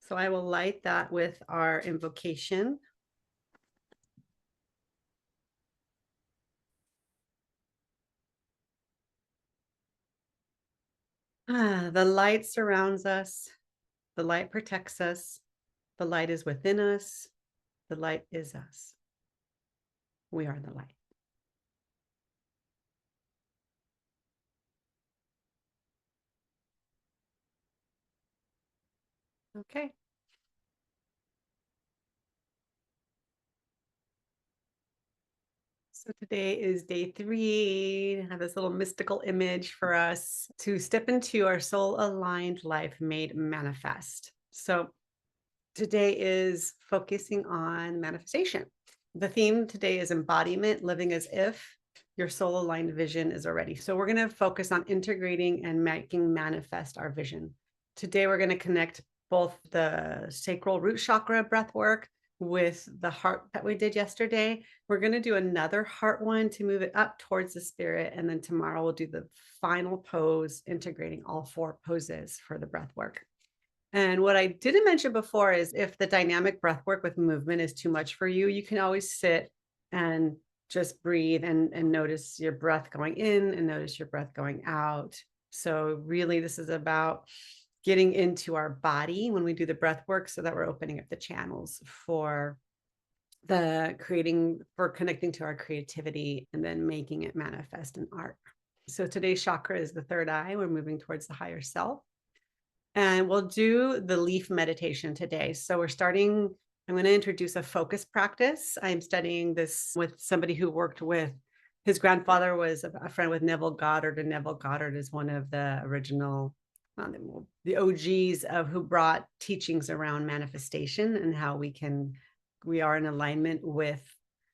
So I will light that with our invocation. The light surrounds us. The light protects us. The light is within us. The light is us. We are the light. Okay. So today is day 3. I have this little mystical image for us to step into our soul-aligned life made manifest. So today is focusing on manifestation. The theme today is embodiment, living as if your soul-aligned vision is already. So we're going to focus on integrating and making manifest our vision. Today we're going to connect both the sacral root chakra breath work with the heart that we did yesterday. We're going to do another heart one to move it up towards the spirit. And then tomorrow we'll do the final pose, integrating all 4 poses for the breath work. And what I didn't mention before is if the dynamic breath work with movement is too much for you, you can always sit and just breathe and notice your breath going in and notice your breath going out. So really, this is about getting into our body when we do the breath work so that we're opening up the channels for connecting to our creativity and then making it manifest in art. So today's chakra is the third eye. We're moving towards the higher self. And we'll do the leaf meditation today. So I'm going to introduce a focus practice. I'm studying this with somebody who worked with, his grandfather was a friend with Neville Goddard, and Neville Goddard is one of the original, the OGs of who brought teachings around manifestation and how we are in alignment with,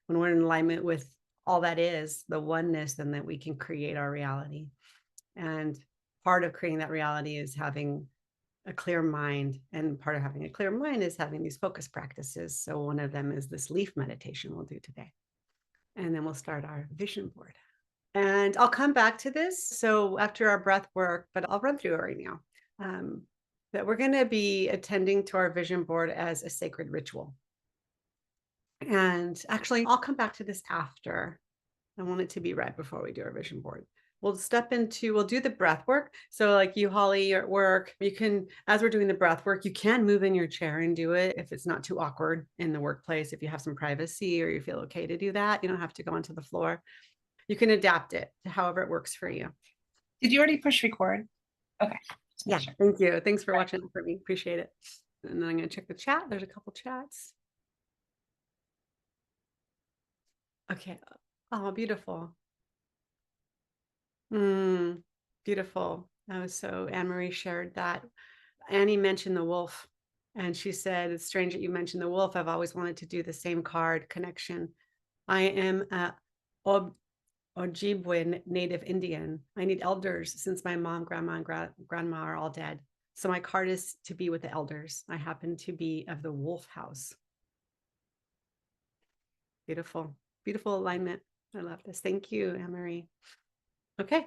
when we're in alignment with all that is, the oneness, then that we can create our reality. And part of creating that reality is having a clear mind. And part of having a clear mind is having these focus practices. So one of them is this leaf meditation we'll do today. And then we'll start our vision board. And I'll come back to this. So after our breath work, but I'll run through it right now, that we're going to be attending to our vision board as a sacred ritual. And actually, I'll come back to this after. I want it to be right before we do our vision board. We'll do the breath work. So like you, Holly, you're at work, you can, as we're doing the breath work, you can move in your chair and do it if it's not too awkward in the workplace. If you have some privacy or you feel okay to do that, you don't have to go onto the floor. You can adapt it to however it works for you. Did you already push record? Okay. Yeah, sure. Thank you. Thanks for watching for me. Appreciate it. And then I'm going to check the chat. There's a couple chats. Okay. Oh, beautiful. Beautiful. So Anne-Marie shared that. Annie mentioned the wolf, and she said, it's strange that you mentioned the wolf. I've always wanted to do the same card connection. I am a Ojibwe Native Indian. I need elders since my mom, grandma, and grandma are all dead. So my card is to be with the elders. I happen to be of the wolf house. Beautiful, beautiful alignment. I love this. Thank you, Anne-Marie. Okay.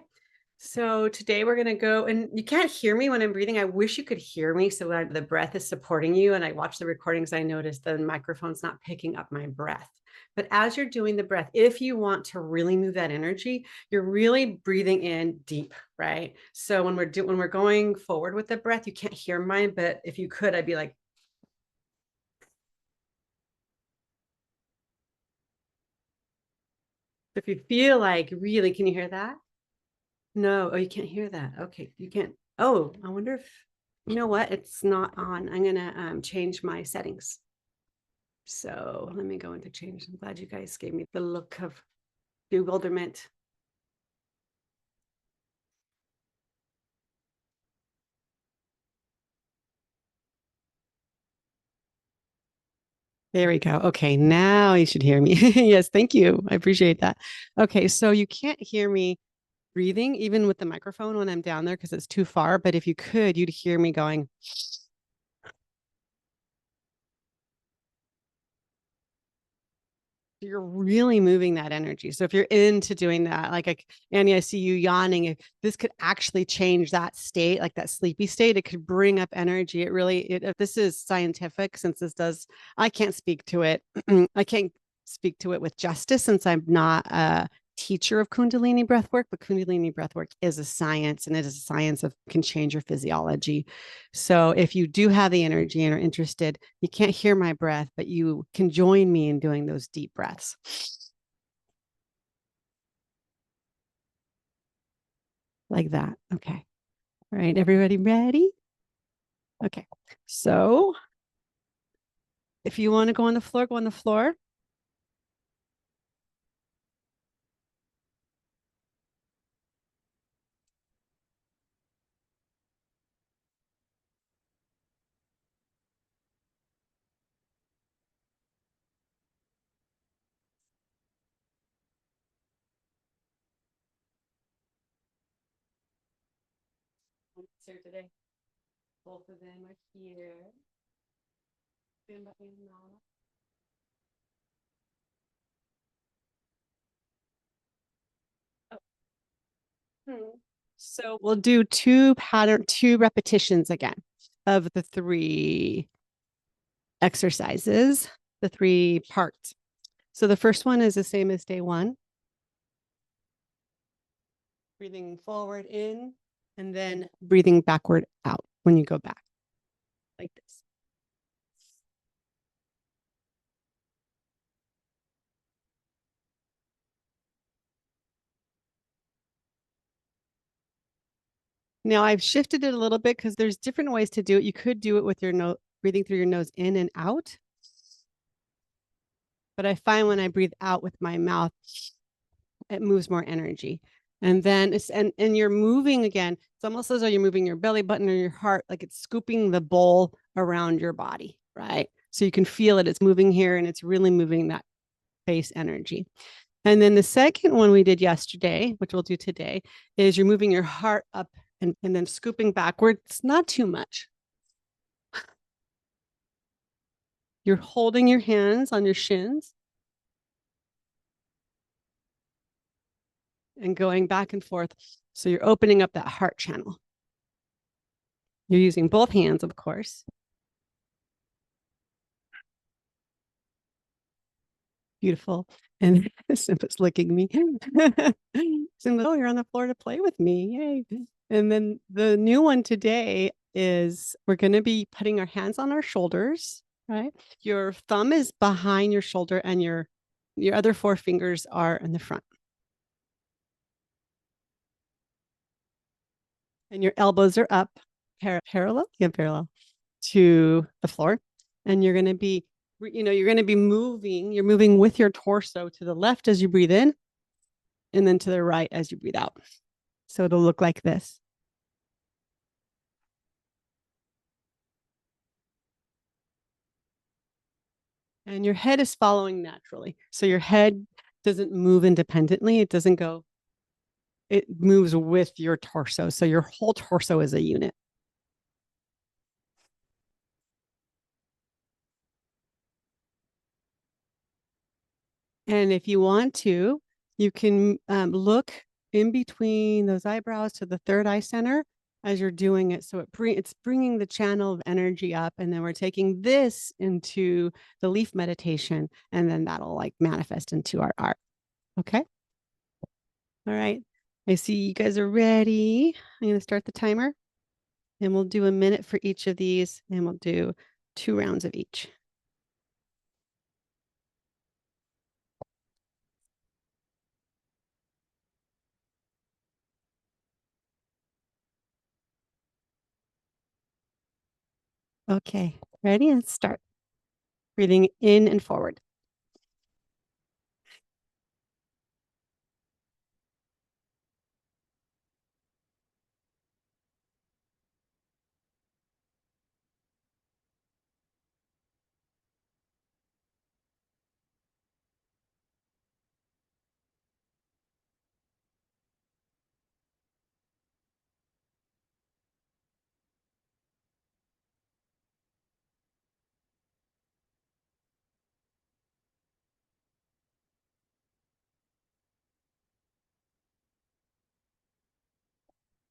So today we're going to go, and you can't hear me when I'm breathing. I wish you could hear me. So when the breath is supporting you and I watch the recordings, I notice the microphone's not picking up my breath. But as you're doing the breath, if you want to really move that energy, you're really breathing in deep, right? So when we're going forward with the breath, you can't hear mine, but if you could, I'd be like, if you feel like really, can you hear that? No, oh, you can't hear that. Okay, you can't. Oh, I wonder if, you know what? It's not on. I'm gonna change my settings. So let me go into change. I'm glad you guys gave me the look of bewilderment. There we go. Okay, now you should hear me. Yes, thank you. I appreciate that. Okay, so you can't hear me breathing even with the microphone when I'm down there because it's too far. But if you could, you'd hear me going. You're really moving that energy. So if you're into doing that, like Annie, I see you yawning. If this could actually change that state, like that sleepy state, it could bring up energy. If this is scientific, since I can't speak to it. I can't speak to it with justice since I'm not a teacher of Kundalini breathwork, but Kundalini breathwork is a science, and it is a science of can change your physiology. So if you do have the energy and are interested, you can't hear my breath, but you can join me in doing those deep breaths. Like that. Okay. All right. Everybody ready? Okay. So if you want to go on the floor, go on the floor. Here today. Both of them are here. So we'll do two repetitions again of the three exercises, the three parts. So the first one is the same as day one. Breathing forward in and then breathing backward out when you go back, like this. Now I've shifted it a little bit because there's different ways to do it. You could do it with your nose, breathing through your nose in and out. But I find when I breathe out with my mouth, it moves more energy. And then and you're moving again. It's almost as though you're moving your belly button or your heart, like it's scooping the bowl around your body, right? So you can feel it. It's moving here and it's really moving that face energy. And then the second one we did yesterday, which we'll do today, is you're moving your heart up and then scooping backwards. It's not too much. You're holding your hands on your shins and going back and forth. So you're opening up that heart channel. You're using both hands, of course. Beautiful. And Simba's licking me. Simba, oh, you're on the floor to play with me. Yay. And then the new one today is we're going to be putting our hands on our shoulders, right? Your thumb is behind your shoulder and your other four fingers are in the front. And your elbows are up parallel to the floor. And you're going to be, you're going to be moving. You're moving with your torso to the left as you breathe in and then to the right as you breathe out. So it'll look like this. And your head is following naturally. So your head doesn't move independently. It doesn't go, it moves with your torso. So your whole torso is a unit. And if you want to, you can look in between those eyebrows to the third eye center as you're doing it. So it's bringing the channel of energy up. And then we're taking this into the leaf meditation. And then that'll like manifest into our art. Okay. All right. I see you guys are ready. I'm going to start the timer and we'll do a minute for each of these and we'll do 2 rounds of each. Okay. Ready and start. Breathing in and forward.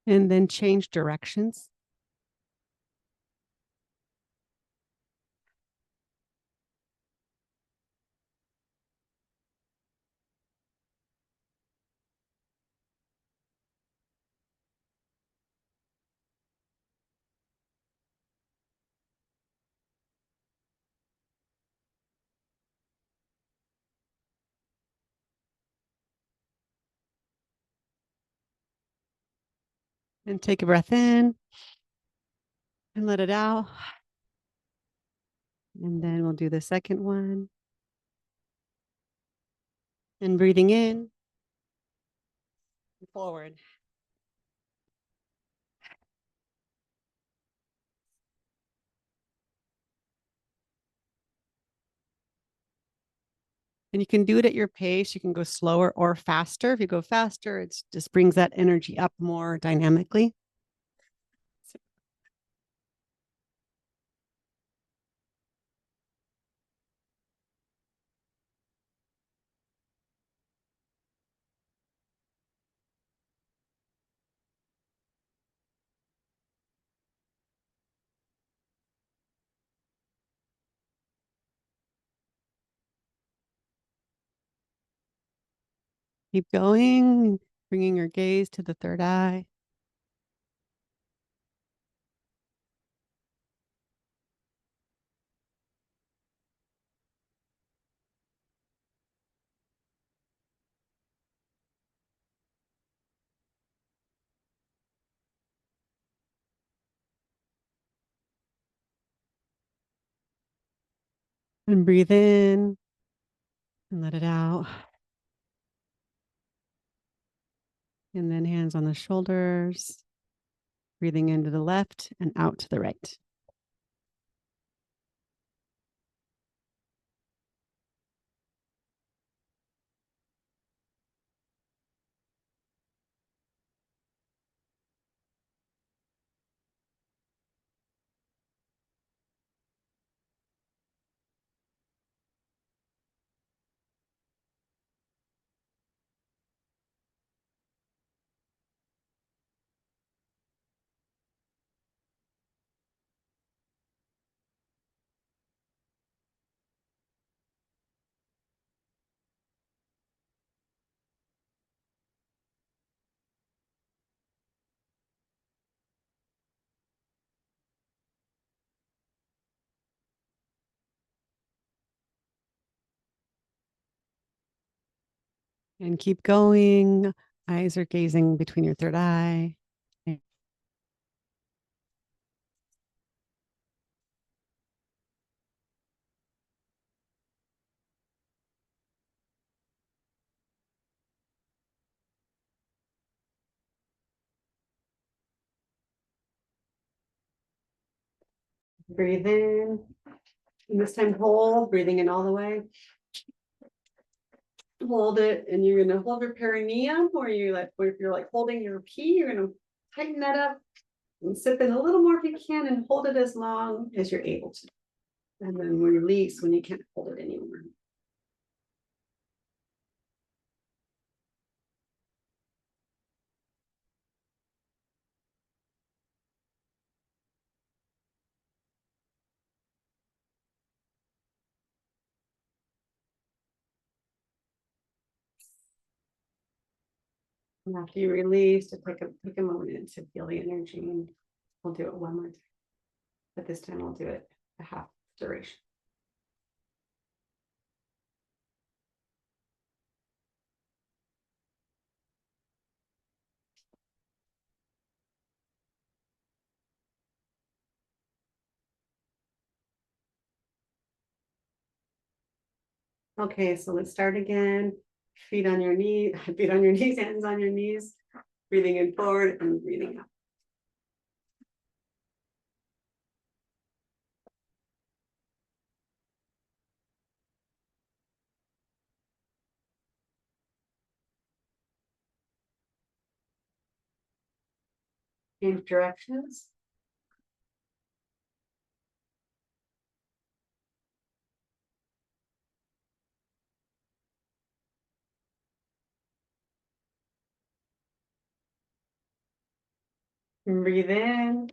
And then change directions. And take a breath in and let it out. And then we'll do the second one. And breathing in, forward. And you can do it at your pace. You can go slower or faster. If you go faster, it just brings that energy up more dynamically. Keep going, bringing your gaze to the third eye. And breathe in and let it out. And then hands on the shoulders, breathing into the left and out to the right. And keep going. Eyes are gazing between your third eye. Breathe in. And this time hold, breathing in all the way. Hold it, and you're gonna hold your perineum, or if you're like holding your pee, you're gonna tighten that up and sip in a little more if you can, and hold it as long as you're able to. And then release when you can't hold it anymore. And after you release, to take a moment to feel the energy, and we'll do it one more time. But this time we'll do it a half duration. Okay, so let's start again. Feet on your knees, feet on your knees, hands on your knees, breathing in forward and breathing out. Change directions. And breathe in.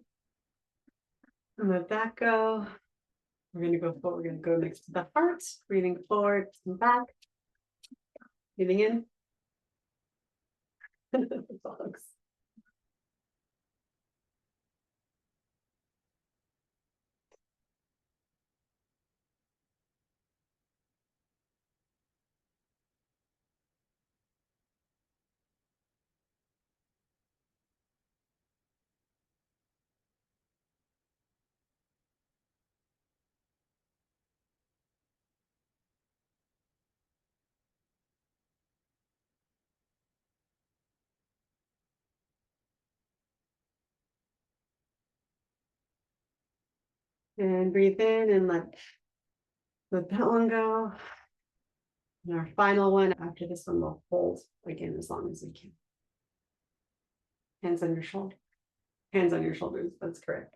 And let that go. We're going to go forward. We're going to go next to the heart. Breathing forward and back. Breathing in. Dogs. And breathe in and let that one go. And our final one, after this one, we'll hold again as long as we can. Hands on your shoulder. Hands on your shoulders. That's correct.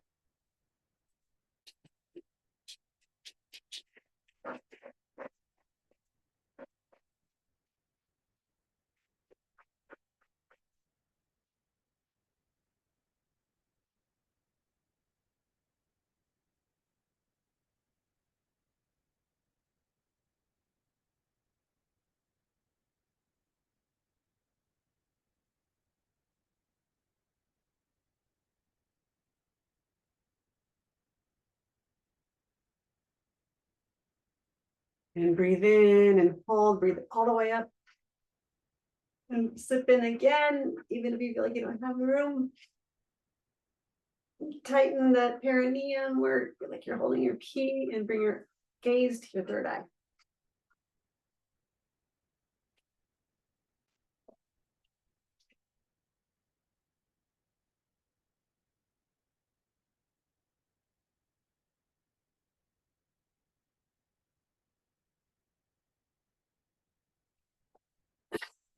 And breathe in and hold. Breathe all the way up. And slip in again, even if you feel like you don't have room. Tighten that perineum where you feel like you're holding your key and bring your gaze to your third eye.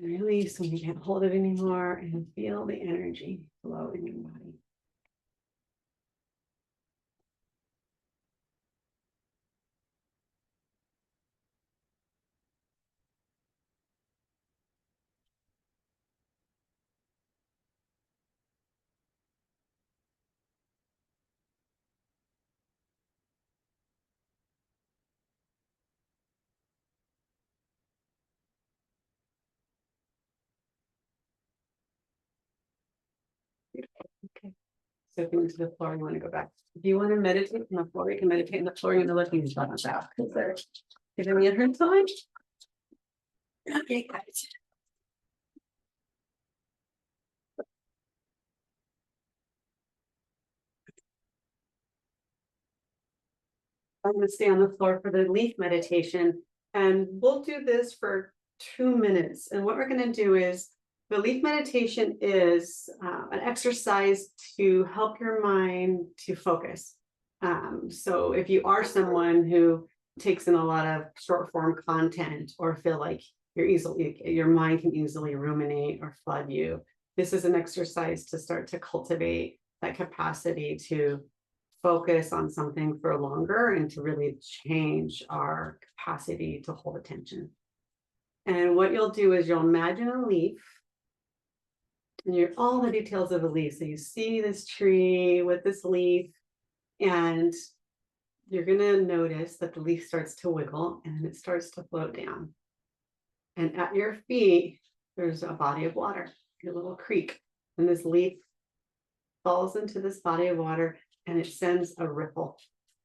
Release when you can't hold it anymore and feel the energy flow in your body. Okay. So if you went to the floor, you want to go back. If you want to meditate on the floor, you can meditate on the floor. You're going to let these buttons out because they're giving me a hard time. Okay, guys. I'm going to stay on the floor for the leaf meditation, and we'll do this for 2 minutes. And what we're going to do is the leaf meditation is an exercise to help your mind to focus. So if you are someone who takes in a lot of short form content or feel like your mind can easily ruminate or flood you, this is an exercise to start to cultivate that capacity to focus on something for longer and to really change our capacity to hold attention. And what you'll do is you'll imagine a leaf and you're all the details of the leaf. So you see this tree with this leaf, and you're going to notice that the leaf starts to wiggle and then it starts to float down. And at your feet, there's a body of water, a little creek, and this leaf falls into this body of water and it sends a ripple,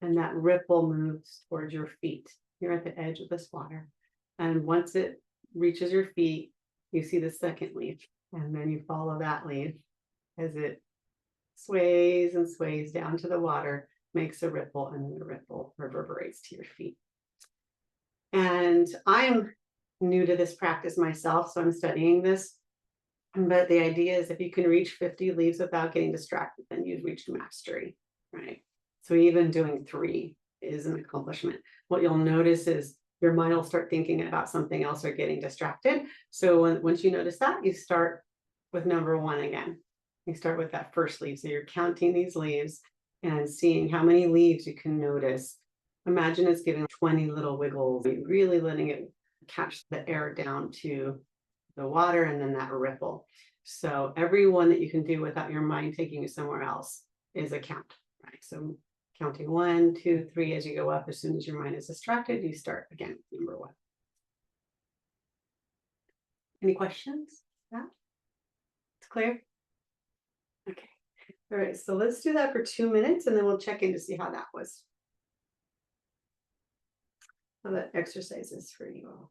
and that ripple moves towards your feet. You're at the edge of this water, and once it reaches your feet, you see the second leaf, and then you follow that leaf as it sways and sways down to the water, makes a ripple, and the ripple reverberates to your feet. And I'm new to this practice myself, so I'm studying this. But the idea is if you can reach 50 leaves without getting distracted, then you've reached mastery, right? So even doing 3 is an accomplishment. What you'll notice is your mind will start thinking about something else or getting distracted. So once you notice that, you start with number 1 again. You start with that first leaf. So you're counting these leaves and seeing how many leaves you can notice. Imagine it's giving 20 little wiggles, really letting it catch the air down to the water and then that ripple. So every one that you can do without your mind taking you somewhere else is a count, right? So counting 1, 2, 3 as you go up. As soon as your mind is distracted, you start again, number 1. Any questions? Yeah, it's clear. Okay. All right. So let's do that for 2 minutes, and then we'll check in to see how that was. How that exercise is for you all.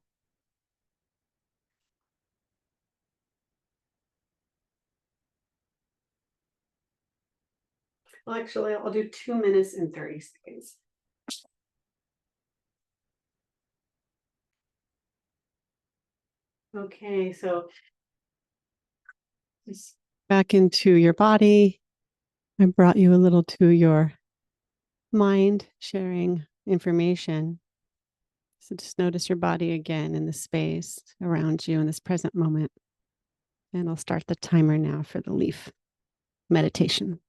Well, actually, I'll do 2 minutes and 30 seconds. Okay, so just back into your body. I brought you a little to your mind, sharing information. So just notice your body again in the space around you in this present moment. And I'll start the timer now for the leaf meditation.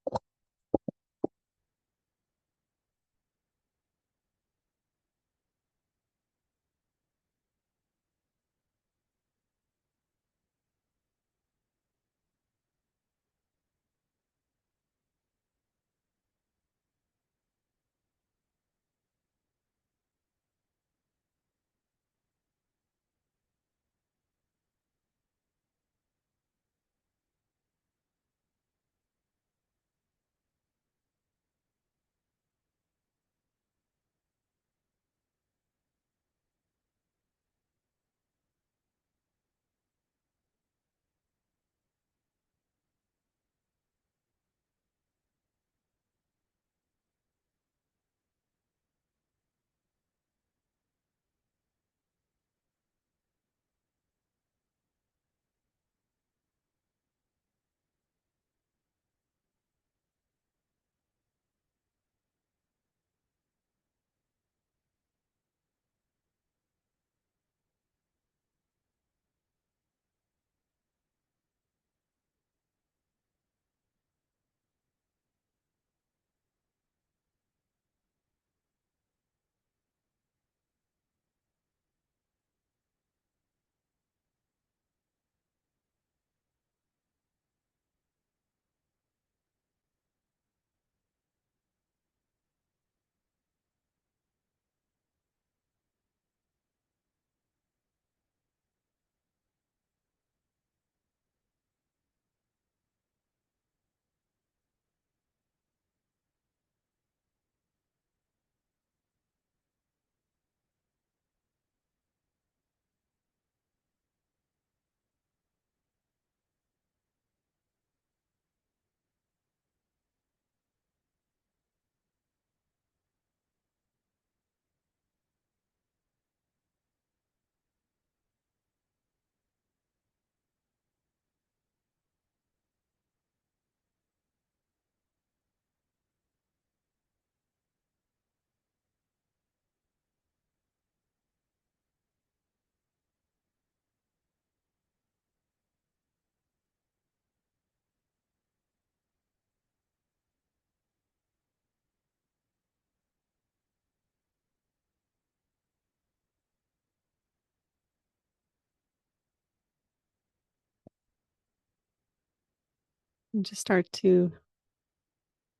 And just start to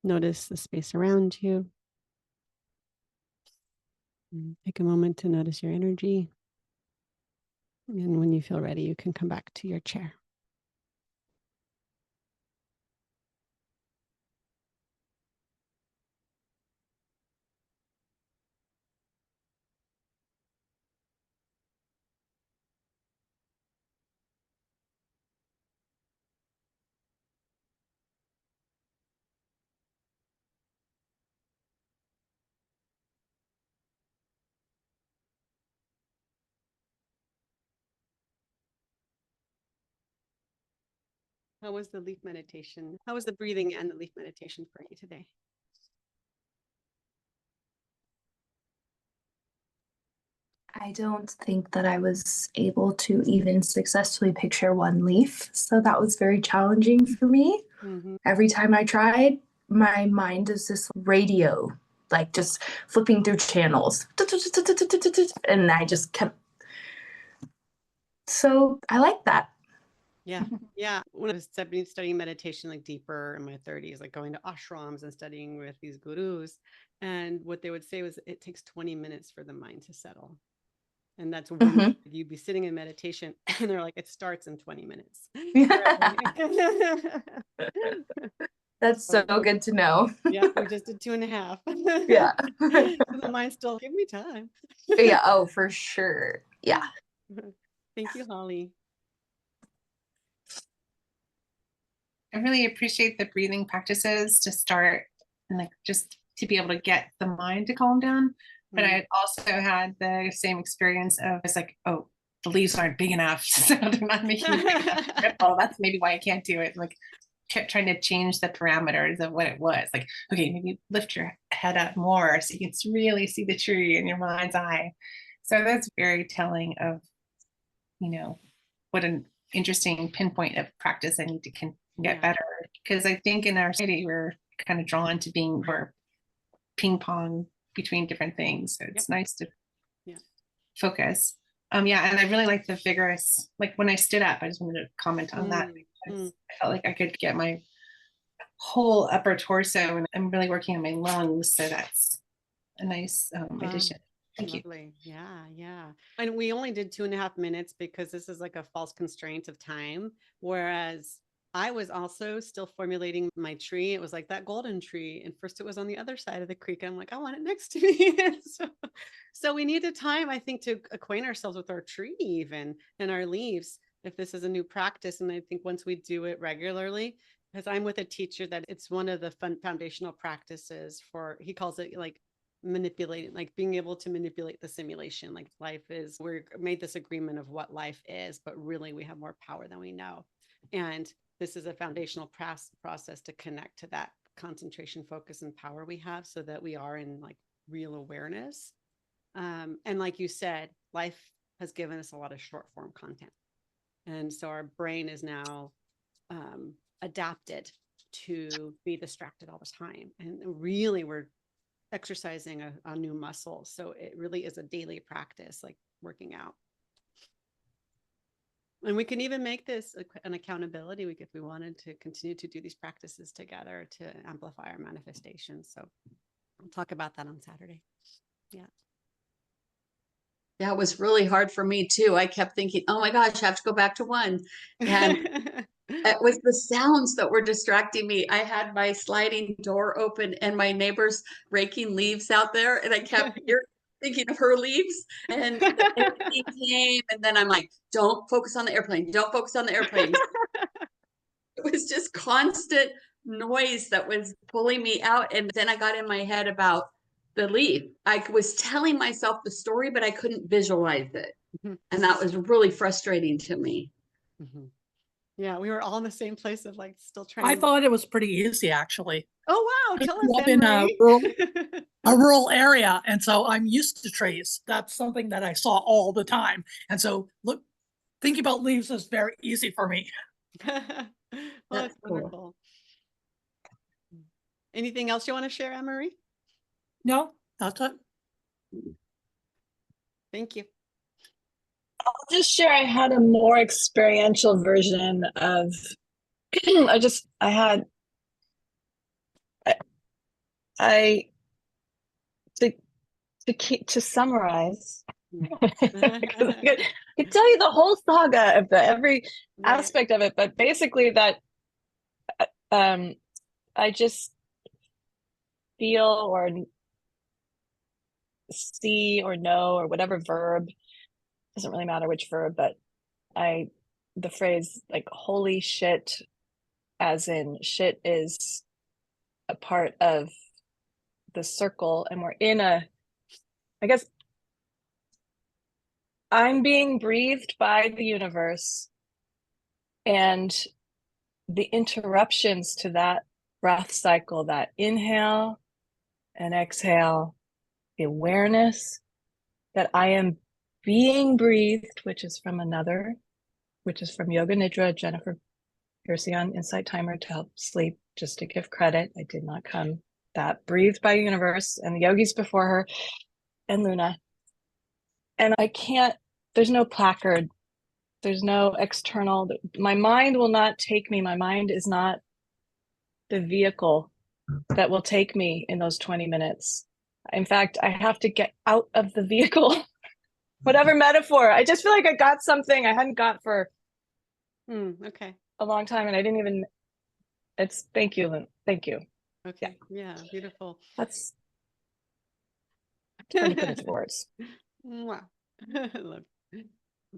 notice the space around you. Take a moment to notice your energy. And when you feel ready, you can come back to your chair. How was the leaf meditation? How was the breathing and the leaf meditation for you today? I don't think that I was able to even successfully picture one leaf. So that was very challenging for me. Mm-hmm. Every time I tried, my mind is this radio, like just flipping through channels. And I just kept. So I like that. Yeah. Yeah. When I was studying meditation like deeper in my 30s, like going to ashrams and studying with these gurus. And what they would say was it takes 20 minutes for the mind to settle. And that's when Mhm. you'd be sitting in meditation and they're like, it starts in 20 minutes. That's so So, good to know. yeah, we just did 2.5. Yeah. So the mind still give me time. Yeah. Oh, for sure. Yeah. Thank you, Holly. I really appreciate the breathing practices to start and like just to be able to get the mind to calm down. But I also had the same experience of it's like, oh, the leaves aren't big enough, so they're not making a big enough ripple. That's maybe why I can't do it. Like trying to change the parameters of what it was. Like, okay, maybe lift your head up more so you can really see the tree in your mind's eye. So that's very telling of, what an interesting pinpoint of practice I need to get better. Because I think in our society, we're kind of drawn to being more ping pong between different things. So it's nice to focus. Yeah, and I really like the vigorous, like when I stood up, I just wanted to comment on that because I felt like I could get my whole upper torso and I'm really working on my lungs. So that's a nice addition. Thank Lovely. You. Yeah, yeah. And we only did 2.5 minutes because this is like a false constraint of time. Whereas I was also still formulating my tree. It was like that golden tree. And first it was on the other side of the creek. I'm like, I want it next to me. so we needed time, I think, to acquaint ourselves with our tree even and our leaves if this is a new practice. And I think once we do it regularly, because I'm with a teacher that it's one of the foundational practices for, he calls it like manipulating, like being able to manipulate the simulation. Like life is, we're made this agreement of what life is, but really we have more power than we know. And this is a foundational process to connect to that concentration, focus, and power we have so that we are in like real awareness. And like you said, life has given us a lot of short form content. And so our brain is now adapted to be distracted all the time. And really, we're exercising a new muscle. So it really is a daily practice, like working out. And we can even make this an accountability week if we wanted to continue to do these practices together to amplify our manifestations. So we'll talk about that on Saturday. Yeah. Yeah, it was really hard for me too. I kept thinking, oh my gosh, I have to go back to one. And it was the sounds that were distracting me. I had my sliding door open and my neighbor's raking leaves out there, and I kept thinking of her leaves. And he came, and then I'm like, don't focus on the airplane. Don't focus on the airplane. It was just constant noise that was pulling me out. And then I got in my head about the leaf. I was telling myself the story, but I couldn't visualize it. And that was really frustrating to me. Yeah, we were all in the same place of like still trying. I thought it was pretty easy, actually. Oh, wow. Tell us, up in Anne-Marie. a rural area, and so I'm used to trees. That's something that I saw all the time. And so look, thinking about leaves is very easy for me. Well, that's wonderful. Cool. Anything else you want to share, Anne-Marie? No, that's it. Thank you. I'll just share I had a more experiential version of to summarize, I could tell you the whole saga of every aspect of it, but basically that I just feel or see or know or whatever verb, doesn't really matter which verb, but the phrase like holy shit, as in shit is a part of the circle, and we're in I guess I'm being breathed by the universe, and the interruptions to that breath cycle, that inhale and exhale, the awareness that I am being breathed, which is from Yoga Nidra, Jennifer Piercy on Insight Timer to help sleep, just to give credit. I did not come that, breathed by universe and the yogis before her and Luna. And there's no placard There's no external, my mind will not take me. My mind is not the vehicle that will take me in those 20 minutes. In fact, I have to get out of the vehicle. Whatever metaphor. I just feel like I got something I hadn't got for Okay. a long time, and I didn't even, it's, thank you, Lynn. Thank you. Okay. Yeah. Beautiful. That's trying to put into words. Mwah. Love.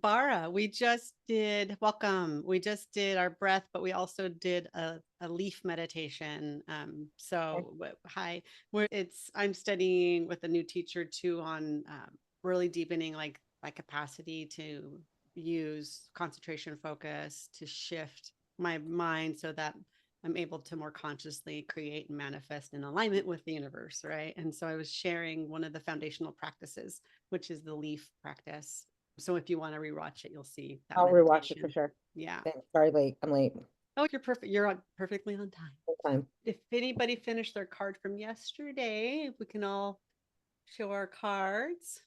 Bara, we just did welcome. We just did our breath, but we also did a leaf meditation. Hi, I'm studying with a new teacher too on really deepening like my capacity to use concentration focus to shift my mind so that I'm able to more consciously create and manifest in alignment with the universe, right? And so I was sharing one of the foundational practices, which is the leaf practice. So if you want to rewatch it, you'll see that I'll rewatch it meditation. for sure. Yeah. Thanks. Sorry, late. I'm late. Oh, you're perfect. You're perfectly on time. Full time. If anybody finished their card from yesterday, we can all show our cards.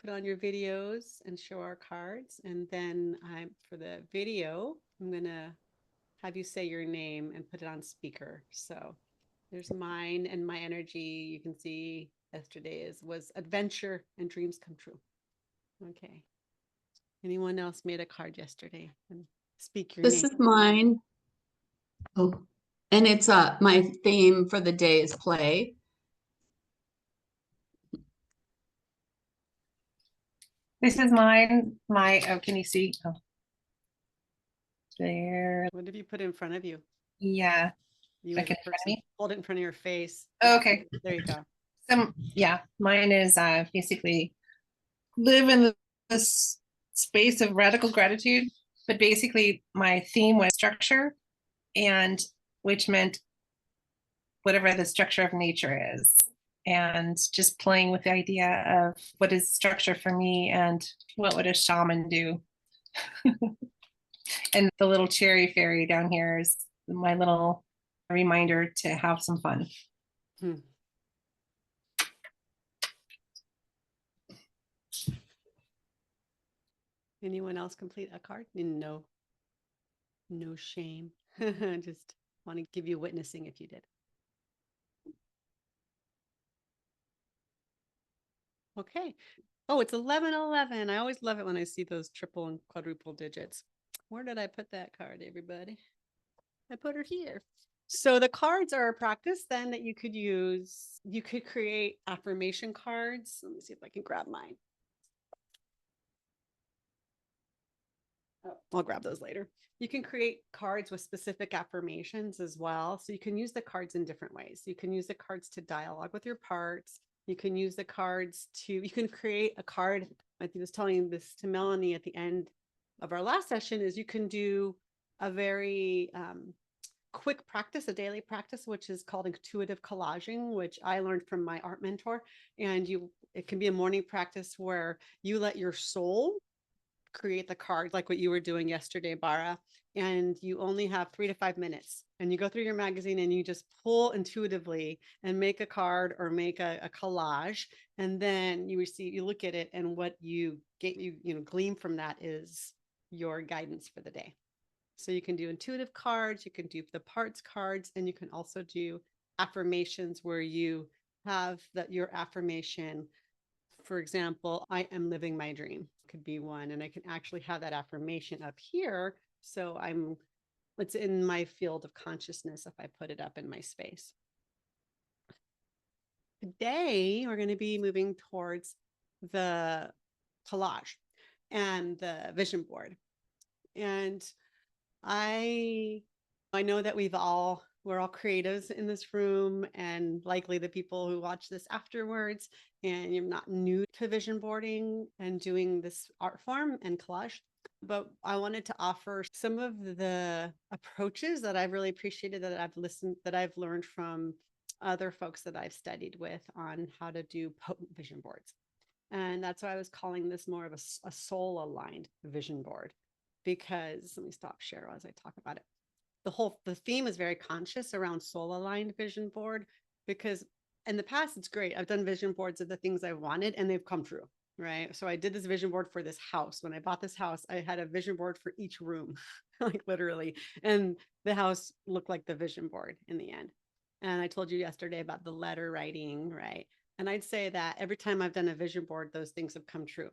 Put on your videos and show our cards. And then for the video, I'm going to have you say your name and put it on speaker. So there's mine and my energy. You can see yesterday was adventure and dreams come true. Okay. Anyone else made a card yesterday? And speak your This name. is mine. Oh, and it's my theme for the day is play. This is mine. Oh, can you see? Oh, there. What have you put in front of you? Yeah. You Like as a in front of person, me? hold it in front of your face. Okay. There you go. Yeah, mine is basically live in this space of radical gratitude. But basically, my theme was structure, and which meant whatever the structure of nature is, and just playing with the idea of what is structure for me and what would a shaman do. And the little cherry fairy down here is my little reminder to have some fun. Anyone else complete a card? No shame. Just want to give you witnessing if you did. Okay. Oh, it's 11:11. I always love it when I see those triple and quadruple digits. Where did I put that card, everybody? I put her here. So the cards are a practice then that you could use. You could create affirmation cards. Let me see if I can grab mine. Oh, I'll grab those later. You can create cards with specific affirmations as well. So you can use the cards in different ways. You can use the cards to dialogue with your parts. You can use the cards you can create a card. I was telling this to Melanie at the end of our last session is you can do a very quick practice, a daily practice, which is called intuitive collaging, which I learned from my art mentor. And it can be a morning practice where you let your soul create the card like what you were doing yesterday, Bara, and you only have 3 to 5 minutes, and you go through your magazine and you just pull intuitively and make a card or make a collage, and then you look at it, and what you get, glean from that is your guidance for the day. So you can do intuitive cards, you can do the parts cards, and you can also do affirmations where you have your affirmation. For example, I am living my dream could be one. And I can actually have that affirmation up here. So it's in my field of consciousness if I put it up in my space. Today, we're going to be moving towards the collage and the vision board. And I know that we're all creatives in this room, and likely the people who watch this afterwards, and you're not new to vision boarding and doing this art form and collage. But I wanted to offer some of the approaches that I've really appreciated, that I've learned from other folks that I've studied with on how to do potent vision boards. And that's why I was calling this more of a soul aligned vision board, because let me stop Cheryl as I talk about it. The theme is very conscious around soul aligned vision board, because in the past, it's great. I've done vision boards of the things I wanted and they've come true, right? So I did this vision board for this house. When I bought this house, I had a vision board for each room, like literally. And the house looked like the vision board in the end. And I told you yesterday about the letter writing, right? And I'd say that every time I've done a vision board, those things have come true.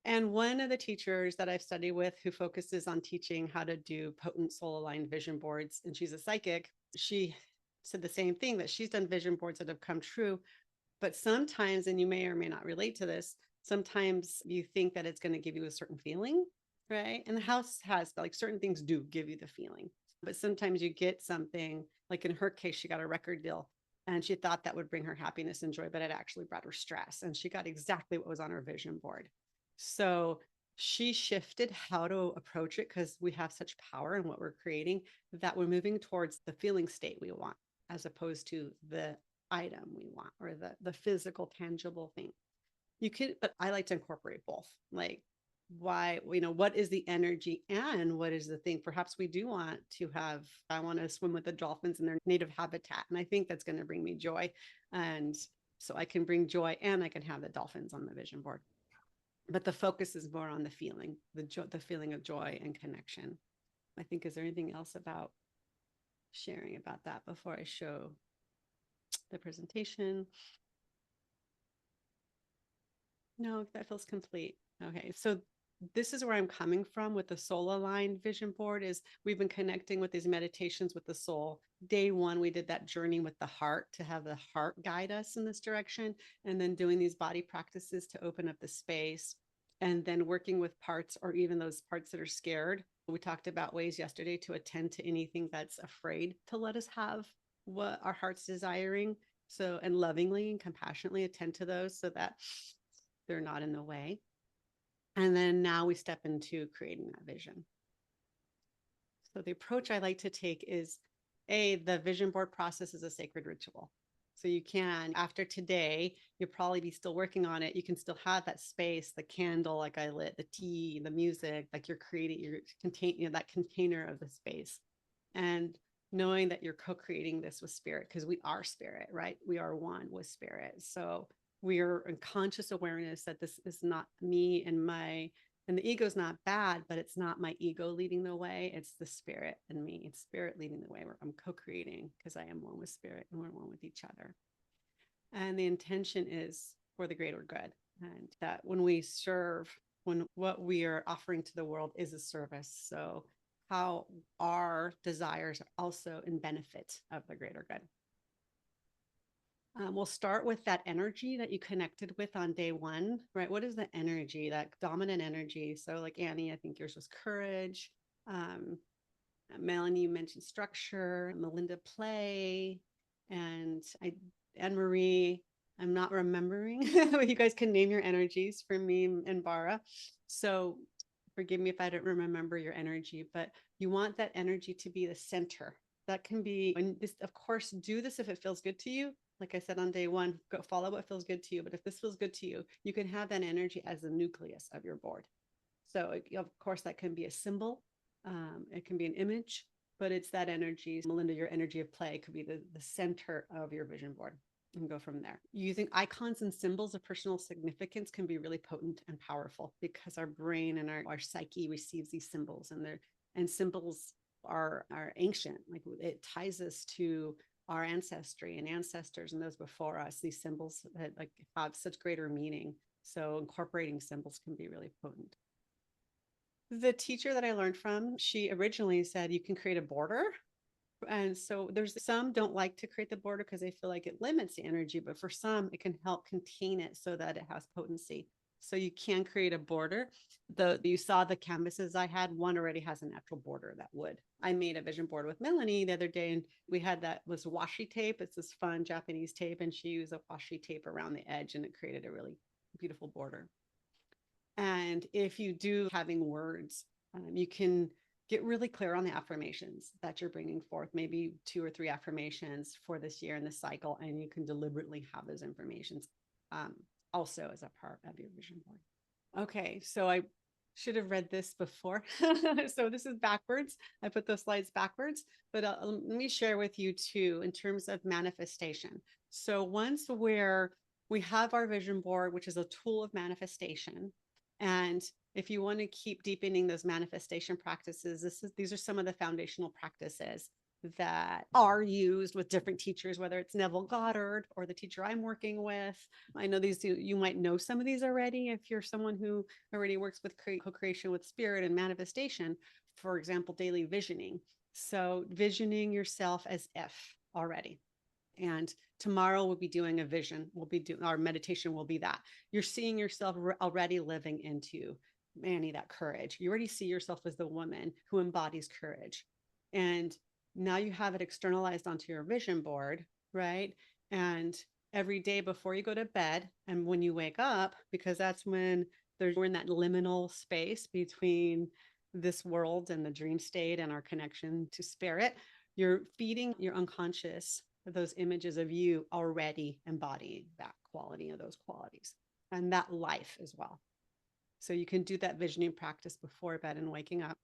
And one of the teachers that I've studied with who focuses on teaching how to do potent soul aligned vision boards, and she's a psychic, she said the same thing, that she's done vision boards that have come true. But sometimes, and you may or may not relate to this, sometimes you think that it's going to give you a certain feeling, right? And the house has, like, certain things do give you the feeling. But sometimes you get something, like in her case, she got a record deal and she thought that would bring her happiness and joy, but it actually brought her stress. And she got exactly what was on her vision board. So she shifted how to approach it, because we have such power in what we're creating that we're moving towards the feeling state we want, as opposed to the item we want, or the physical tangible thing. You could, but I like to incorporate both. Like, why, what is the energy and what is the thing? Perhaps we do want to have, I want to swim with the dolphins in their native habitat, and I think that's going to bring me joy. And so I can bring joy and I can have the dolphins on the vision board. But the focus is more on the feeling, the feeling of joy and connection. I think, is there anything else about sharing about that before I show the presentation? No, that feels complete. Okay, so this is where I'm coming from with the soul aligned vision board. Is we've been connecting with these meditations with the soul. Day one, we did that journey with the heart, to have the heart guide us in this direction, and then doing these body practices to open up the space, and then working with parts, or even those parts that are scared. We talked about ways yesterday to attend to anything that's afraid to let us have what our heart's desiring. So, and lovingly and compassionately attend to those so that they're not in the way. And then now we step into creating that vision. So the approach I like to take is, the vision board process is a sacred ritual. So you can, after today, you'll probably be still working on it. You can still have that space, the candle, like I lit, the tea, the music, like you're creating, that container of the space. And knowing that you're co-creating this with spirit, because we are spirit, right? We are one with spirit. So we are in conscious awareness that this is not me and the ego is not bad, but it's not my ego leading the way. It's the spirit and me. It's spirit leading the way, where I'm co-creating, because I am one with spirit and we're one with each other. And the intention is for the greater good. And that when we serve, when what we are offering to the world is a service. So how our desires are also in benefit of the greater good. We'll start with that energy that you connected with on day one, right? What is the energy, that dominant energy? So like Annie, I think yours was courage. Melanie, you mentioned structure. Melinda, play. And Anne-Marie, I'm not remembering, but you guys can name your energies for me and Bara. So forgive me if I don't remember your energy, but you want that energy to be the center. That can be, and this, of course, do this if it feels good to you. Like I said on day one, go follow what feels good to you. But if this feels good to you, you can have that energy as the nucleus of your board. So of course, that can be a symbol. It can be an image, but it's that energy. Melinda, your energy of play could be the center of your vision board, and go from there. Using icons and symbols of personal significance can be really potent and powerful, because our brain and our psyche receives these symbols, and symbols are ancient. Like, it ties us to our ancestry and ancestors and those before us. These symbols that like have such greater meaning. So incorporating symbols can be really potent. The teacher that I learned from, she originally said you can create a border. And so there's some don't like to create the border because they feel like it limits the energy, but for some it can help contain it so that it has potency. So you can create a border. You saw the canvases I had, one already has a natural border that would. I made a vision board with Melanie the other day, and we had that was washi tape. It's this fun Japanese tape, and she used a washi tape around the edge, and it created a really beautiful border. And if you do having words, you can get really clear on the affirmations that you're bringing forth, maybe 2 or 3 affirmations for this year in this cycle, and you can deliberately have those affirmations also as a part of your vision board. Okay, so I should have read this before. So this is backwards. I put those slides backwards, but let me share with you too, in terms of manifestation. So once we're we have our vision board, which is a tool of manifestation. And if you want to keep deepening those manifestation practices, these are some of the foundational practices that are used with different teachers, whether it's Neville Goddard or the teacher I'm working with. I know these, you might know some of these already if you're someone who already works with co-creation with spirit and manifestation. For example, daily visioning. So visioning yourself as if already. And tomorrow we'll be doing a vision. We'll be doing our meditation will be that you're seeing yourself already living into Manny, that courage. You already see yourself as the woman who embodies courage. And now you have it externalized onto your vision board, right? And every day before you go to bed and when you wake up, because that's when we're in that liminal space between this world and the dream state and our connection to spirit, you're feeding your unconscious those images of you already embodying that quality of those qualities and that life as well. So you can do that visioning practice before bed and waking up.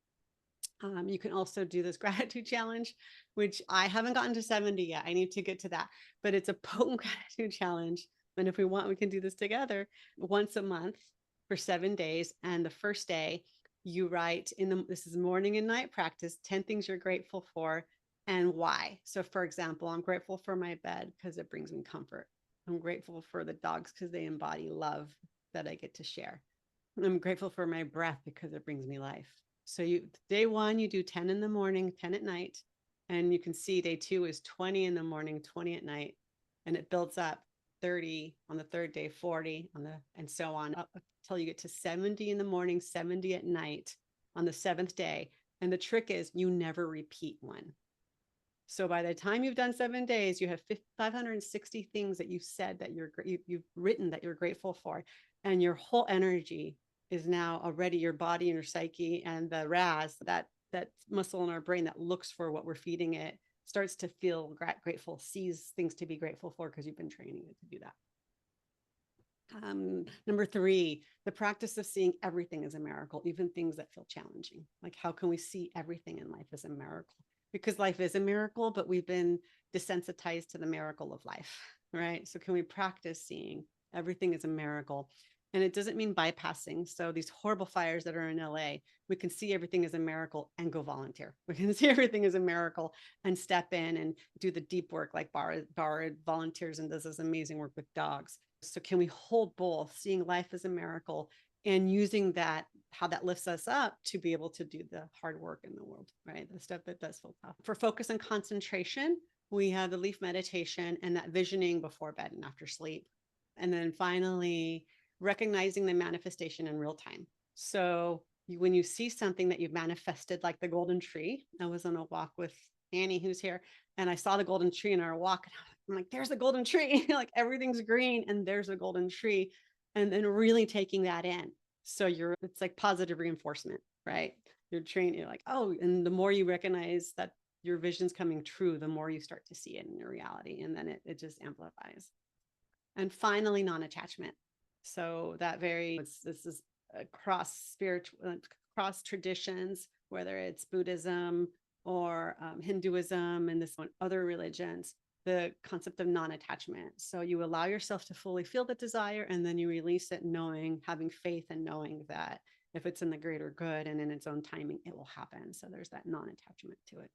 You can also do this gratitude challenge, which I haven't gotten to 70 yet. I need to get to that, but it's a potent gratitude challenge. And if we want, we can do this together once a month for 7 days. And the first day you write this is morning and night practice, 10 things you're grateful for and why. So for example, I'm grateful for my bed because it brings me comfort. I'm grateful for the dogs because they embody love that I get to share. I'm grateful for my breath because it brings me life. So day 1, you do 10 in the morning, 10 at night. And you can see day 2 is 20 in the morning, 20 at night. And it builds up 30 on the third day, 40 and so on up until you get to 70 in the morning, 70 at night on the 7th day. And the trick is you never repeat one. So by the time you've done 7 days, you have 560 things that you said that you've written that you're grateful for. And your whole energy is now already your body and your psyche and the RAS, that muscle in our brain that looks for what we're feeding it, starts to feel grateful, sees things to be grateful for because you've been training it to do that. Number 3, the practice of seeing everything as a miracle, even things that feel challenging. Like how can we see everything in life as a miracle? Because life is a miracle, but we've been desensitized to the miracle of life, right? So can we practice seeing everything as a miracle? And it doesn't mean bypassing. So these horrible fires that are in LA, we can see everything as a miracle and go volunteer. We can see everything as a miracle and step in and do the deep work like Bar volunteers and does this amazing work with dogs. So can we hold both, seeing life as a miracle and using that, how that lifts us up to be able to do the hard work in the world, right? The stuff that does feel tough. For focus and concentration, we have the leaf meditation and that visioning before bed and after sleep. And then finally, recognizing the manifestation in real time. So when you see something that you've manifested, like the golden tree, I was on a walk with Annie, who's here, and I saw the golden tree in our walk. And I'm like, there's a golden tree. Like everything's green and there's a golden tree. And then really taking that in. So it's like positive reinforcement, right? You're trained, you're like, oh, and the more you recognize that your vision's coming true, the more you start to see it in your reality. And then it just amplifies. And finally, non-attachment. So this is across across traditions, whether it's Buddhism or Hinduism and this one, other religions, the concept of non-attachment. So you allow yourself to fully feel the desire and then you release it, having faith and knowing that if it's in the greater good and in its own timing, it will happen. So there's that non-attachment to it.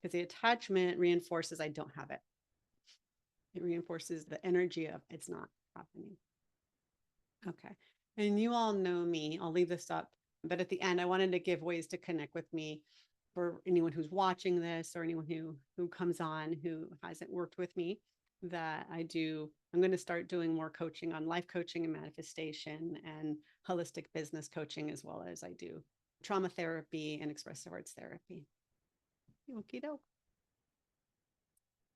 Because the attachment reinforces I don't have it. It reinforces the energy of it's not happening. Okay. And you all know me. I'll leave this up. But at the end, I wanted to give ways to connect with me for anyone who's watching this or anyone who comes on who hasn't worked with me, that I'm going to start doing more coaching on life coaching and manifestation and holistic business coaching, as well as I do trauma therapy and expressive arts therapy. Okie doke.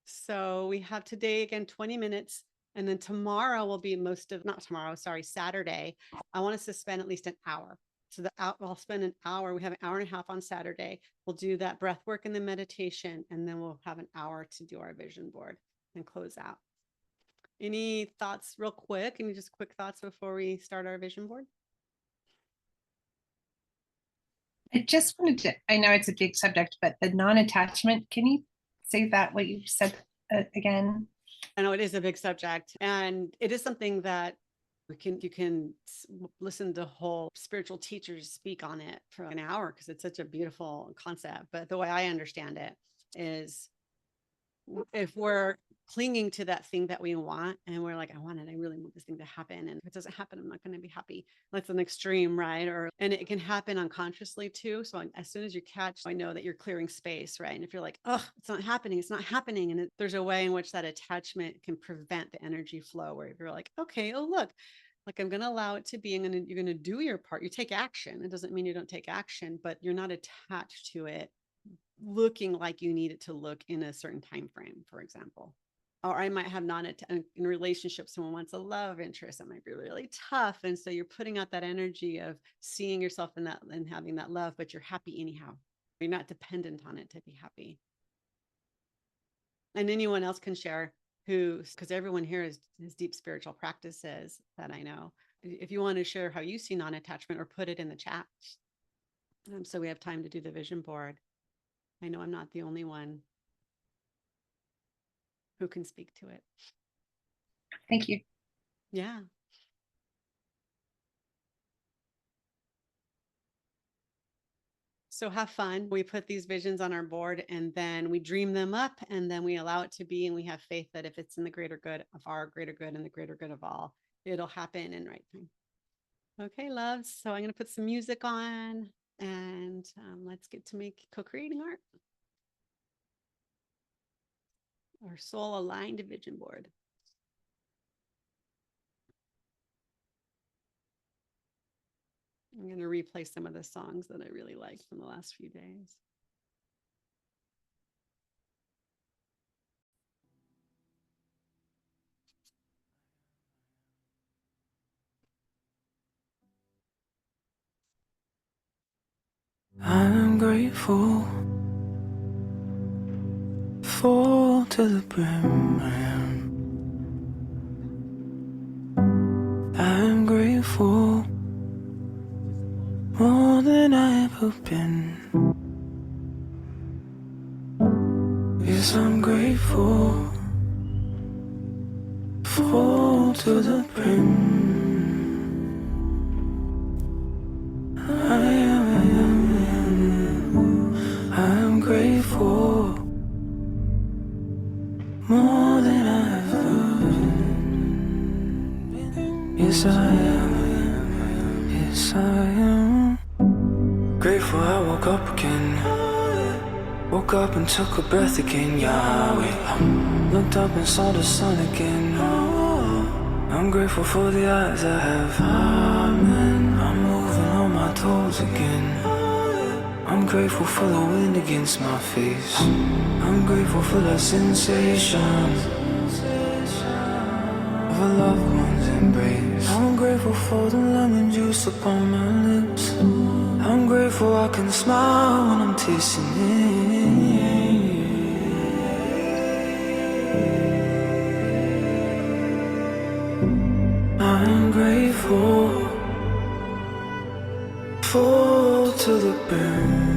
So we have today, again, 20 minutes. And then tomorrow will be Saturday. I want us to spend at least an hour. So I'll spend an hour. We have an hour and a half on Saturday. We'll do that breath work and the meditation, and then we'll have an hour to do our vision board and close out. Any thoughts real quick? Any just quick thoughts before we start our vision board? I just wanted to, I know it's a big subject, but the non-attachment, can you say that, what you said again? I know it is a big subject, and it is something that you can listen to whole spiritual teachers speak on it for an hour because it's such a beautiful concept. But the way I understand it is, if we're clinging to that thing that we want and we're like, I want it, I really want this thing to happen, and if it doesn't happen, I'm not going to be happy. That's an extreme, right? And it can happen unconsciously too. So as soon as you catch, I know that you're clearing space, right? And if you're like, oh, it's not happening, and there's a way in which that attachment can prevent the energy flow, where you're like, okay, oh look, like I'm going to allow it to be, you're going to do your part. You take action. It doesn't mean you don't take action, but you're not attached to it looking like you need it to look in a certain time frame, for example. Or I might have in a relationship, someone wants a love interest that might be really tough, and so you're putting out that energy of seeing yourself in that and having that love, but you're happy anyhow. You're not dependent on it to be happy. And anyone else can share because everyone here has deep spiritual practices that I know. If you want to share how you see non-attachment, or put it in the chat, so we have time to do the vision board. I know I'm not the only one who can speak to it. Thank you. Yeah. So have fun. We put these visions on our board, and then we dream them up, and then we allow it to be. And we have faith that if it's in the greater good of our greater good and the greater good of all, it'll happen in right time. Okay, loves. So I'm going to put some music on, and let's get to co-creating art. Our soul aligned vision board. I'm going to replay some of the songs that I really liked from the last few days. I'm grateful, full to the brim. I'm grateful, more than I ever been. Yes, I'm grateful, full to the brim. I'm grateful, more than I've been. Yes, I am. Yes, I am. Grateful I woke up again. Woke up and took a breath again. Yahweh. Looked up and saw the sun again. I'm grateful for the eyes I have. Amen. I'm moving on my toes again. I'm grateful for the wind against my face. I'm grateful for the sensation of a loved one's embrace. I'm grateful for the lemon juice upon my lips. I'm grateful I can smile when I'm tasting it. I'm grateful, full to the brim.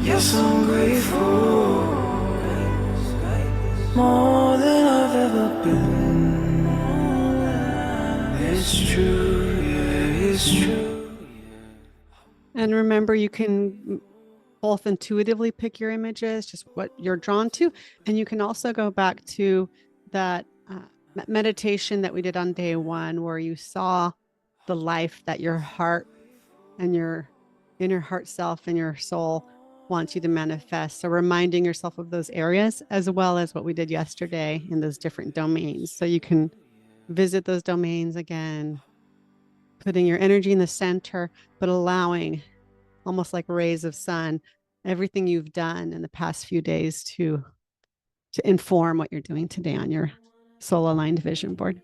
Yes, I'm grateful, more than I've ever been. It's true, yeah, it's true. And remember, you can both intuitively pick your images, just what you're drawn to. And you can also go back to that meditation that we did on day one, where you saw the life that your heart and your inner heart self and your soul wants you to manifest. So reminding yourself of those areas, as well as what we did yesterday in those different domains. So you can visit those domains again, putting your energy in the center, but allowing, almost like rays of sun, everything you've done in the past few days to inform what you're doing today on your soul aligned vision board.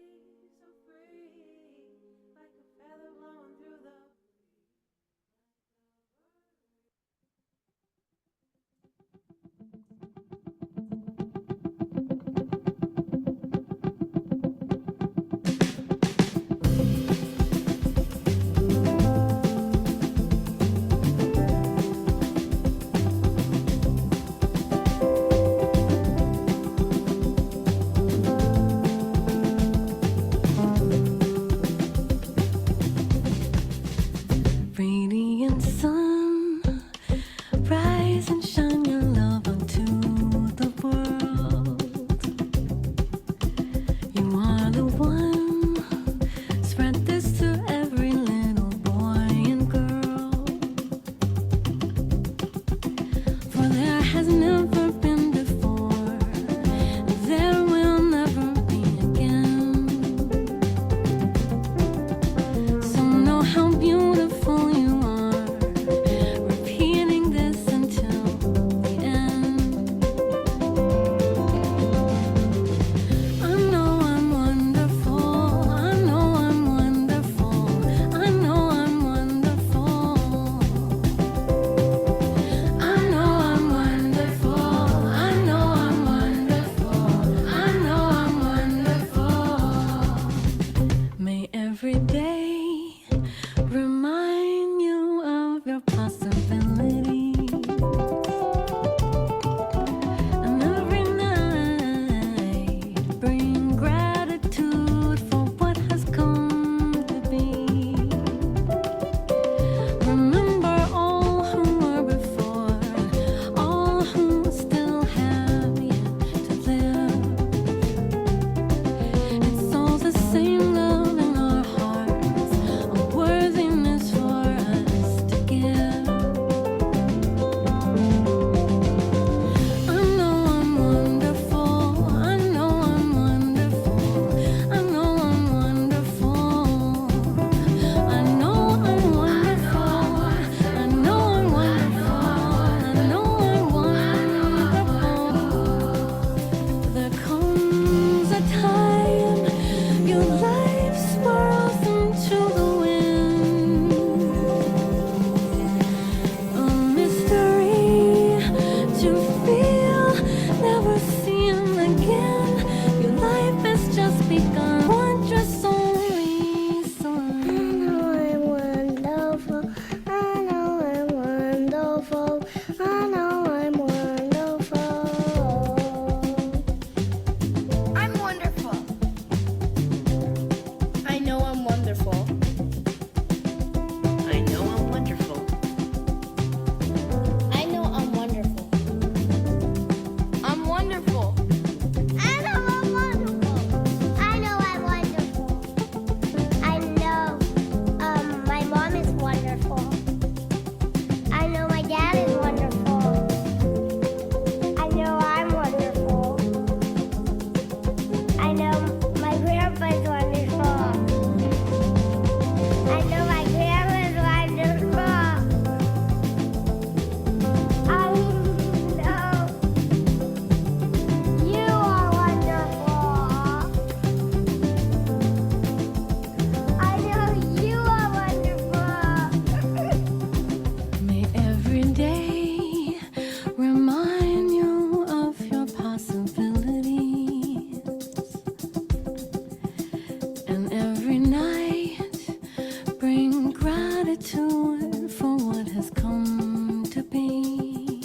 be.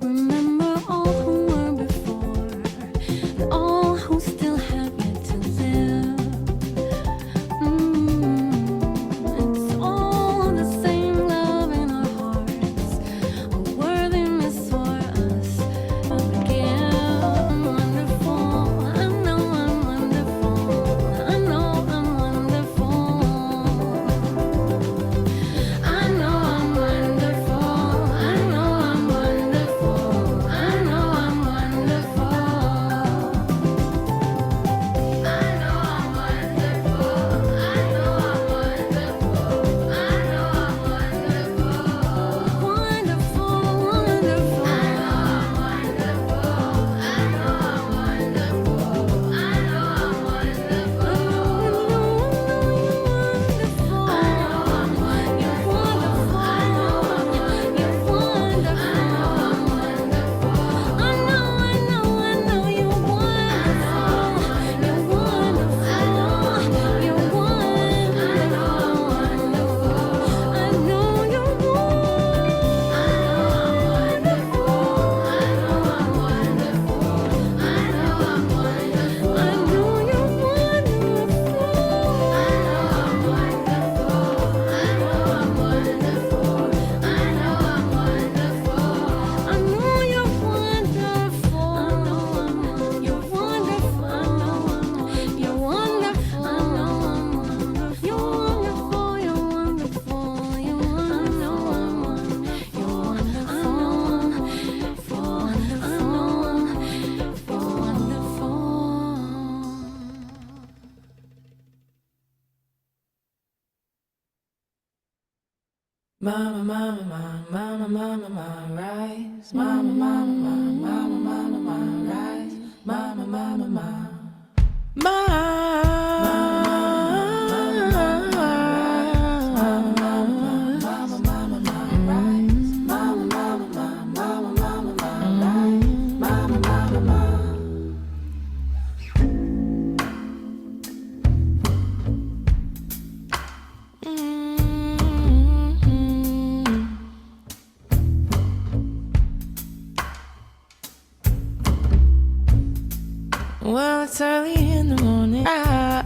Remember all who were before, and all who still have yet to live. It's all the same love in our hearts, a worthiness for us to give. Wonderful, I know I'm wonderful, I know I'm wonderful. I know I'm wonderful, I know I'm wonderful, I know I'm wonderful. I know I'm wonderful, I know I'm wonderful, I know I'm wonderful. Wonderful, wonderful. I know I'm wonderful, I know I'm wonderful, I know I'm wonderful. I know I'm wonderful, you're wonderful, I know I'm you're wonderful, I know I'm wonderful. I know you're wonderful, you're wonderful, you're wonderful. I know you're Mama, mama, mama, mama, mama, mama, rise. Mama, mama, mama, mama, mama, mama, rise. Mama, mama, mama. Well, it's early in the morning. Rise.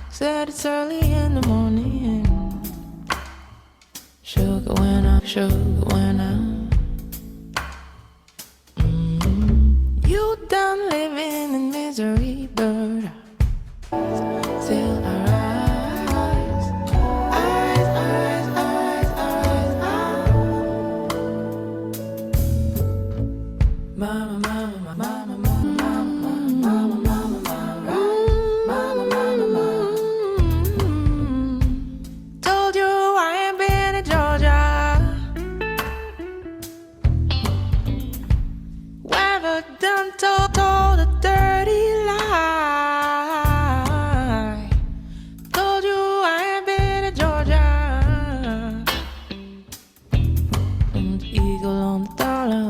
Said it's early in the morning. Sugar when I. You done living in misery, bird. Till I rise. Eyes. Mama, mama, mama. Told you I ain't been to Georgia. Never done told a dirty lie. Told you I ain't been to Georgia. And the eagle on the dollar.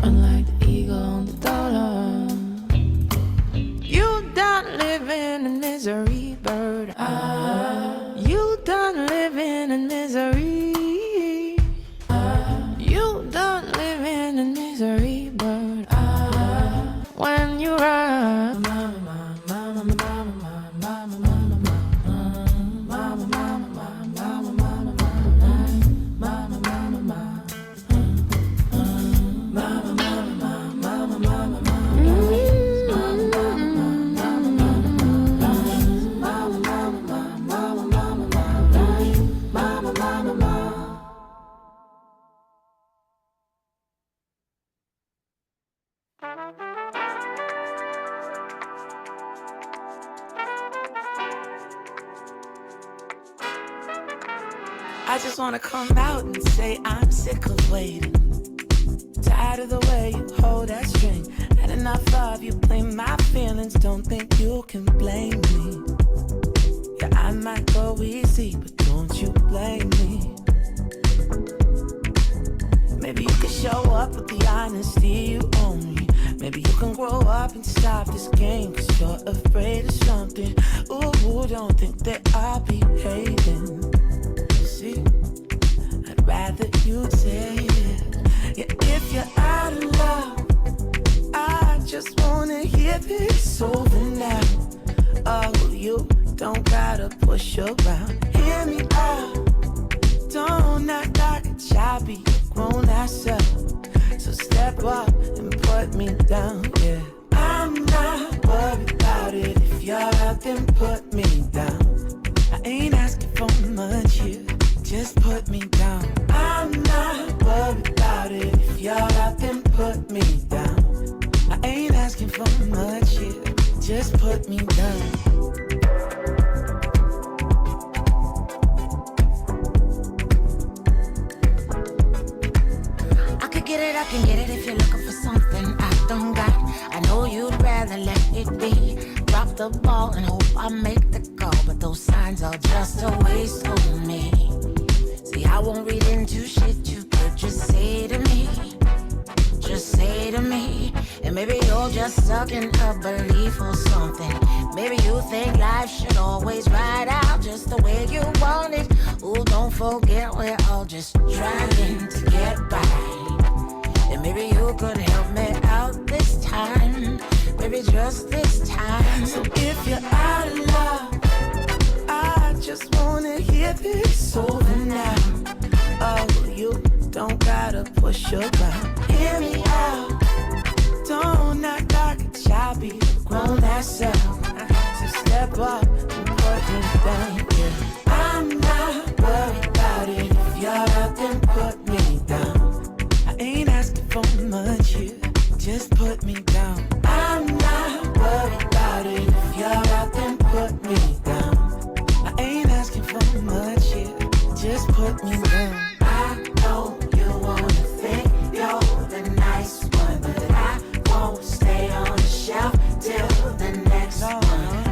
Unlike the eagle on the dollar. You done living in misery, bird. You done living in misery. You done living in misery, bird. When you run, I just wanna come out and say I'm sick of waiting. Tired of the way you hold that string. Had enough of you playing my feelings. Don't think you can blame me. Yeah, I might go easy, but don't you blame me. Maybe you can show up with the honesty you owe me. Maybe you can grow up and stop this game, 'cause you're afraid of something. Ooh, don't think that I'll be hating. See, this over now. Oh, you don't gotta push around. Hear me out. Don't act like a child, be a grown ass up. So step up and put me down, yeah. I'm not worried about it. If you're out, then put me down. I ain't asking for much here, just put me down. I'm not worried about it. If you're out, then put me down. I ain't asking for much here, just put me down. I can get it if you're looking for something I don't got. I know you'd rather let it be. Drop the ball and hope I make the call, but those signs are just a waste of me. See, I won't read into shit you could just say to me. Just say to me. And maybe you're just stuck in a belief or something. Maybe you think life should always ride out just the way you want it. Ooh, don't forget we're all just trying to get by. And maybe you could help me out this time. Maybe just this time. So if you're out of love, I just wanna hear this over now. Oh, you don't gotta push around. Hear me out. Don't act like a child, be a grown ass up. So step up and put me down, yeah. I'm not worried about it. If you're out, then put me down. I ain't asking for much here, just put me down. I'm not worried about it. If you're out, then put me down. I ain't asking for much here, just put me down. I know you wanna think you're the nice one, but I won't stay on the shelf till the next one.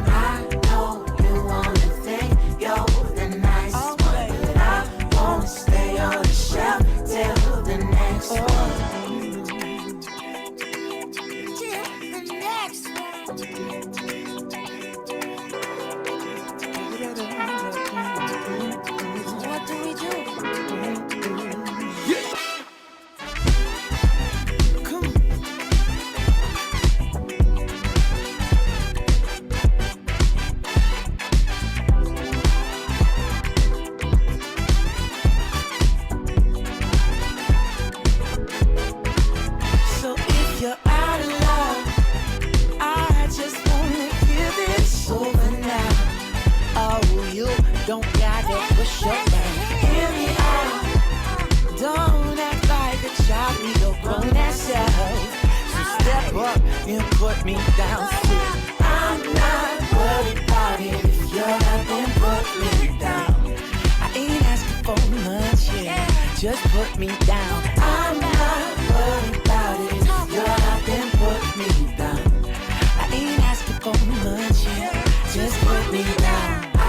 I know you wanna think you're the nice one, but I won't stay on the shelf till the next one. Till the next one. What do we do? So if you're out of love, I just wanna hear this over now. Oh, you don't gotta push your back. Hear me out. Don't act like a child, be your grown ass self. So step up and put me down. See, I'm not worried about it. If you're out, then put me down. I ain't asking for much, yeah. Just put me down. I'm not worried about it. If you're out, then put me down. I ain't asking for much, yeah. Just put me down. I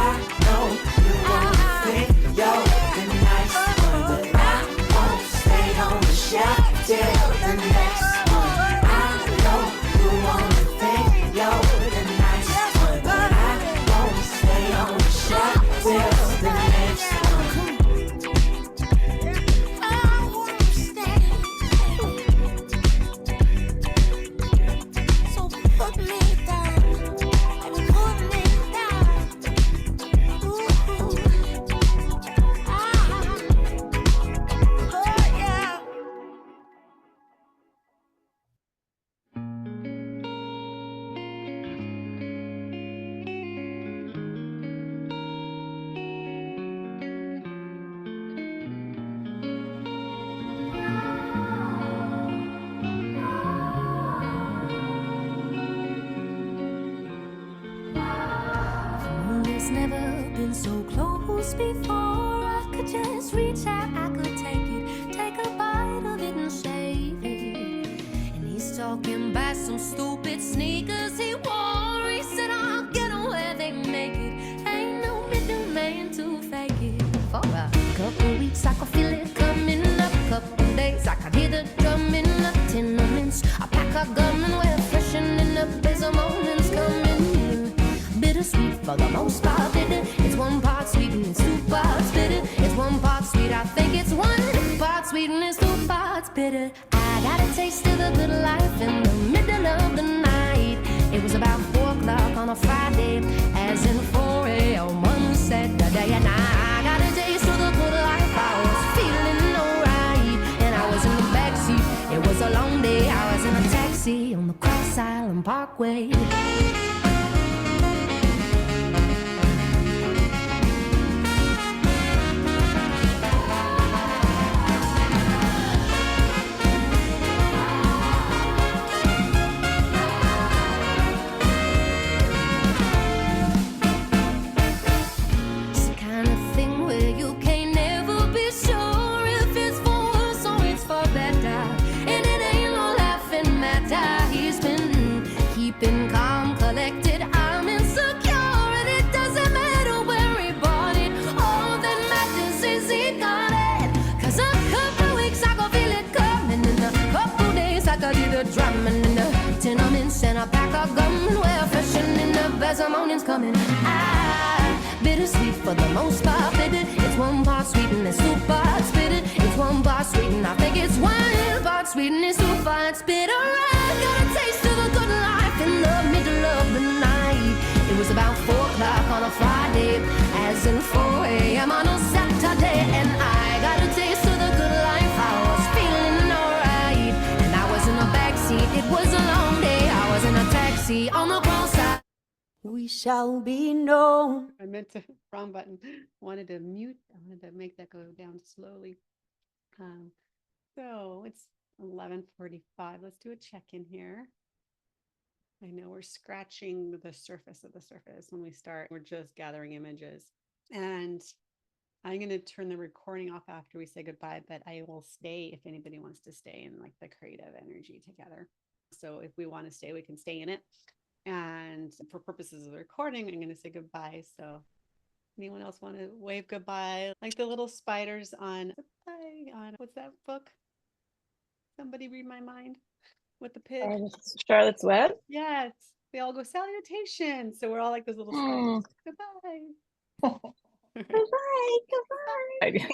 know you wanna think you're the nice one, but I won't stay on the shelf till the next one. I know you wanna think you're the nice one, but I won't stay on the shelf till the next one. I won't stay. So put me down. Put me down. Ooh. Oh yeah. It's never been so close before. I could just reach out, I could take a bite of it and save it. And he's talking about some stupid sneakers he wore. He said, I'll get them where they make it. Ain't no middleman to fake it. For a couple weeks, I could feel it coming up. Couple days, I could hear the drumming up. 10 moments, I pack a gun and we're freshening up as the morning's coming. Bittersweet for the most part, bitter. It's 1 part sweet and it's 2 parts bitter. It's 1 part sweet, I think it's 1 part sweet and it's 2 parts bitter. I got a taste of the good life in the middle of the night. It was a a Friday, as in 4 a.m. on Saturday. And I got a taste of the good life. I was feeling alright, and I was in the backseat. It was a long day. I was in a taxi on the Cross Island Parkway. Drumming in the tenements and a pack of gum. Well, freshening in the best morning's coming. Bittersweet for the most part, baby. It's 1 part sweet and it's 2 parts bitter. It's 1 part sweet and I think it's 1 part sweet and it's 2 parts bitter. I got a taste of a good life in the middle of the night. It was about 4 o'clock on a Friday, as in 4 a.m. on a Saturday. And I got a taste of the good life. I was feeling alright, and I was in the backseat. It was a long day. I was in a taxi on the cross side. We shall be known. I meant to, wrong button. Wanted to mute. I wanted to make that go down slowly. So it's 11:45. Let's do a check-in here. I know we're scratching the surface of the surface when we start. We're just gathering images. And I'm going to turn the recording off after we say goodbye, but I will stay if anybody wants to stay in like the creative energy together. So if we want to stay, we can stay in it. And for purposes of the recording, I'm going to say goodbye. So anyone else want to wave goodbye? Like the little spiders on what's that book? Somebody read my mind with the pig. Charlotte's Web? Yes. They all go salutation. So we're all like those little spiders. Goodbye. Goodbye. Goodbye.